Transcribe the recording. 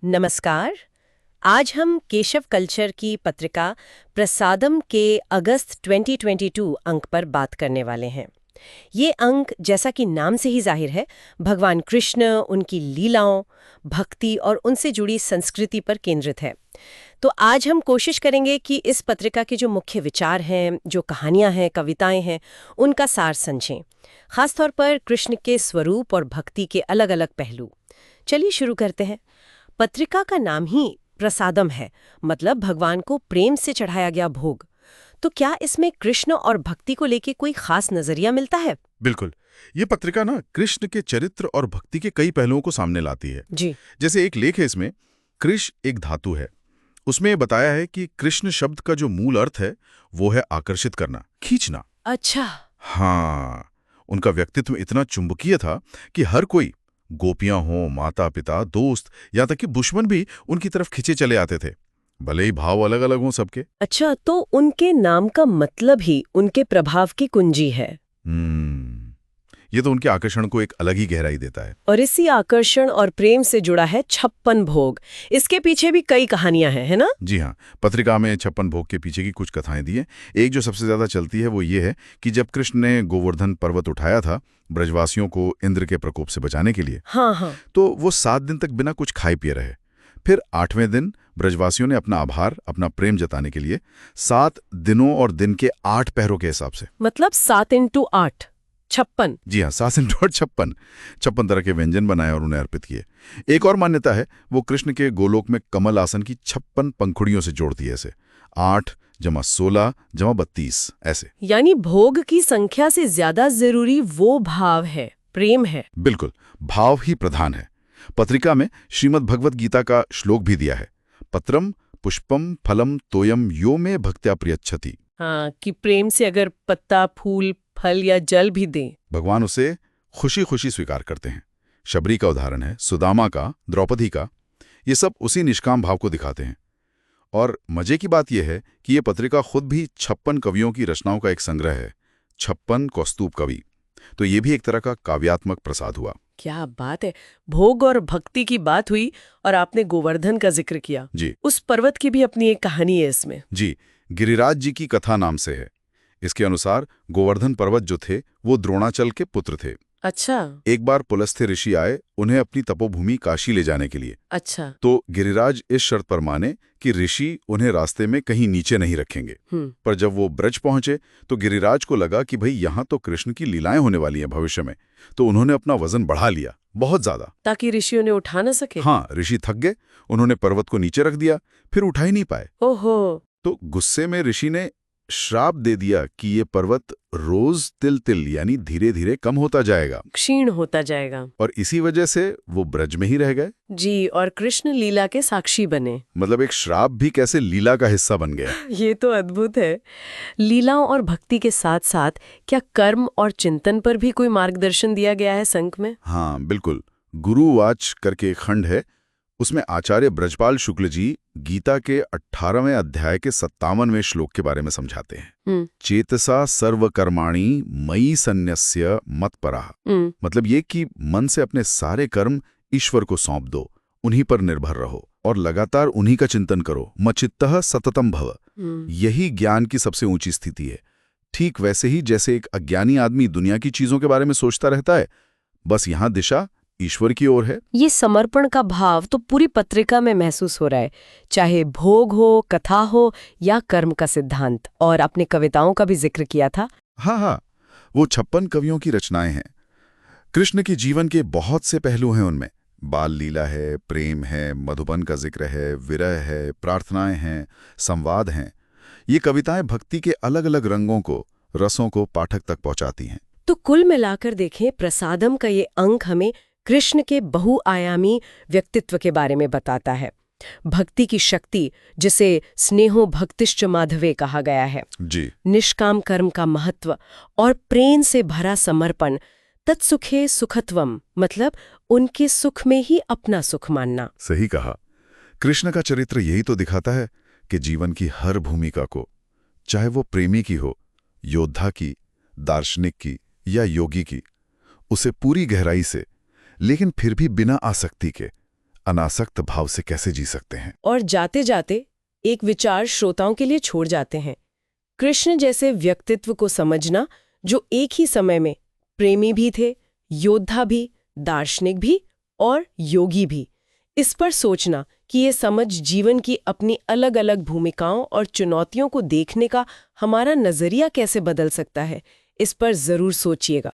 नमस्कार। आज हम केशव कल्चर की पत्रिका प्रसादम के अगस्त 2022 अंक पर बात करने वाले हैं। ये अंक, जैसा कि नाम से ही जाहिर है, भगवान कृष्ण, उनकी लीलाओं, भक्ति और उनसे जुड़ी संस्कृति पर केंद्रित है। तो आज हम कोशिश करेंगे कि इस पत्रिका के जो मुख्य विचार हैं, जो कहानियां हैं, कविताएं हैं, उनका सार समझें। खासतौर पर कृष्ण के स्वरूप और भक्ति के अलग-अलग पहलू। चलिए शुरू करते हैं। पत्रिका का नाम ही प्रसादम है, मतलब भगवान को प्रेम से चढ़ाया गया भोग। तो क्या इसमें कृष्ण और भक्ति को लेके कोई खास नजरिया मिलता है? बिल्कुल। ये पत्रिका ना कृष्ण के चरित्र और भक्ति के कई पहलुओं को सामने लाती है। जी। जैसे एक लेख है इसमें, कृष्ण एक धातु है। उसमें ये बताया है कि कृष्ण शब्द का जो मूल अर्थ है वो है आकर्षित करना, खींचना। अच्छा। हाँ, उनका व्यक्तित्व इतना चुंबकीय था कि हर कोई, गोपियां हों, माता पिता, दोस्त, यहाँ तक कि दुश्मन भी उनकी तरफ खिंचे चले आते थे, भले ही भाव अलग अलग हों सबके। अच्छा, तो उनके नाम का मतलब ही उनके प्रभाव की कुंजी है। ये तो उनके आकर्षण को एक अलग ही गहराई देता है। और इसी आकर्षण और प्रेम से जुड़ा है 56 भोग। इसके पीछे भी कई कहानियां हैं, है ना? जी हाँ, पत्रिका में 56 भोग के पीछे की कुछ कथाएं दी हैं। एक जो सबसे ज्यादा चलती है वो ये है कि जब कृष्ण ने गोवर्धन पर्वत उठाया था ब्रजवासियों को इंद्र के प्रकोप से बचाने के लिए, हाँ। तो वो 7 दिन तक बिना कुछ खाए पिए रहे। फिर 8वें दिन ब्रजवासियों ने अपना आभार, अपना प्रेम जताने के लिए 7 दिनों और दिन के 8 पहरों के हिसाब से, मतलब 7 × 8 56। जी हाँ, 7 × 8 56 तरह के व्यंजन बनाए और उन्हें अर्पित किए। एक और मान्यता है, वो कृष्ण के गोलोक में कमल आसन की 56 पंखुड़ियों से जोड़ती है ऐसे, 8 + 16 + 32 ऐसे। यानी भोग की संख्या से ज्यादा जरूरी वो भाव है, प्रेम है। बिल्कुल, भाव ही प्रधान है। पत्रिका में श्रीमद् भगवत गीता का श्लोक भी दिया है, पत्रम पुष्पम फलम तोयम यो मे भक्त्या प्रियच्छति। हाँ, कि प्रेम से अगर पत्ता, फूल, फल या जल भी दें, भगवान उसे खुशी खुशी स्वीकार करते हैं। शबरी का उदाहरण है, सुदामा का, द्रौपदी का, ये सब उसी निष्काम भाव को दिखाते हैं। और मजे की बात यह है कि ये पत्रिका खुद भी 56 कवियों की रचनाओं का एक संग्रह है, 56 कौस्तुभ कवि। तो ये भी एक तरह का काव्यात्मक प्रसाद हुआ। क्या बात है। भोग और भक्ति की बात हुई और आपने गोवर्धन का जिक्र किया। जी। उस पर्वत की भी अपनी एक कहानी है इसमें। जी, गिरिराज जी की कथा नाम से है। इसके अनुसार गोवर्धन पर्वत जो थे वो द्रोणाचल के पुत्र थे। अच्छा। एक बार पुलस्त्य ऋषि आए उन्हें अपनी तपोभूमि काशी ले जाने के लिए। अच्छा। तो गिरिराज इस शर्त पर माने कि ऋषि उन्हें रास्ते में कहीं नीचे नहीं रखेंगे। पर जब वो ब्रज पहुंचे तो गिरिराज को लगा कि भाई यहाँ तो कृष्ण की लीलाएं होने वाली हैं भविष्य में, तो उन्होंने अपना वजन बढ़ा लिया बहुत ज्यादा, ताकि ऋषियों ने उठा न सके। हाँ, ऋषि थक गए, उन्होंने पर्वत को नीचे रख दिया, फिर उठा ही नहीं पाए। ओहो। तो गुस्से में ऋषि ने श्राप दे दिया कि ये पर्वत रोज तिल तिल यानी धीरे धीरे कम होता जाएगा, क्षीण होता जाएगा। और इसी वजह से वो ब्रज में ही रह गए। जी, और कृष्ण लीला के साक्षी बने। मतलब एक श्राप भी कैसे लीला का हिस्सा बन गया। ये तो अद्भुत है। लीलाओं और भक्ति के साथ साथ क्या कर्म और चिंतन पर भी कोई मार्गदर्शन दिया गया है संक में? हाँ बिल्कुल, गुरुवाच करके एक खंड है, उसमें आचार्य ब्रजपाल शुक्ल जी गीता के 18वें अध्याय के 57वें श्लोक के बारे में समझाते हैं। चेतसा सर्वकर्माणि मयि सन्न्यस्य मत्परः। मतलब ये कि मन से अपने सारे कर्म ईश्वर को सौंप दो, उन्हीं पर निर्भर रहो और लगातार उन्हीं का चिंतन करो। मचित्तः सततम भव। यही ज्ञान की सबसे ऊंची स्थिति है। ठीक वैसे ही जैसे एक अज्ञानी आदमी दुनिया की चीजों के बारे में सोचता रहता है, बस यहाँ दिशा ईश्वर की ओर है। ये समर्पण का भाव तो पूरी पत्रिका में महसूस हो रहा है, चाहे भोग हो, कथा हो या कर्म का सिद्धांत। और आपने कविताओं का भी जिक्र किया था। हाँ, वो 56 कवियों की रचनाएं हैं। कृष्ण के जीवन के बहुत से पहलू हैं उनमें। बाल लीला है, प्रेम है, मधुबन का जिक्र है, विरह है, प्रार्थनाएं हैं, संवाद हैं। ये कविताएं भक्ति के अलग अलग रंगों को, रसों को पाठक तक पहुंचाती हैं। तो कुल मिलाकर देखें, प्रसादम का ये अंक हमें कृष्ण के बहुआयामी व्यक्तित्व के बारे में बताता है। भक्ति की शक्ति, जिसे स्नेहो भक्तिश्च माधवे कहा गया है, जी, निष्काम कर्म का महत्व और प्रेम से भरा समर्पण, तत्सुखे सुखत्वम, मतलब उनके सुख में ही अपना सुख मानना। सही कहा। कृष्ण का चरित्र यही तो दिखाता है कि जीवन की हर भूमिका को, चाहे वो प्रेमी की हो, योद्धा की, दार्शनिक की या योगी की, उसे पूरी गहराई से, लेकिन फिर भी बिना आसक्ति के अनासक्त भाव से कैसे जी सकते हैं। और जाते जाते एक विचार श्रोताओं के लिए छोड़ जाते हैं। कृष्ण जैसे व्यक्तित्व को समझना जो एक ही समय में प्रेमी भी थे, योद्धा भी, दार्शनिक भी और योगी भी। इस पर सोचना कि ये समझ जीवन की अपनी अलग अलग भूमिकाओं और चुनौतियों को देखने का हमारा नजरिया कैसे बदल सकता है, इस पर जरूर सोचिएगा।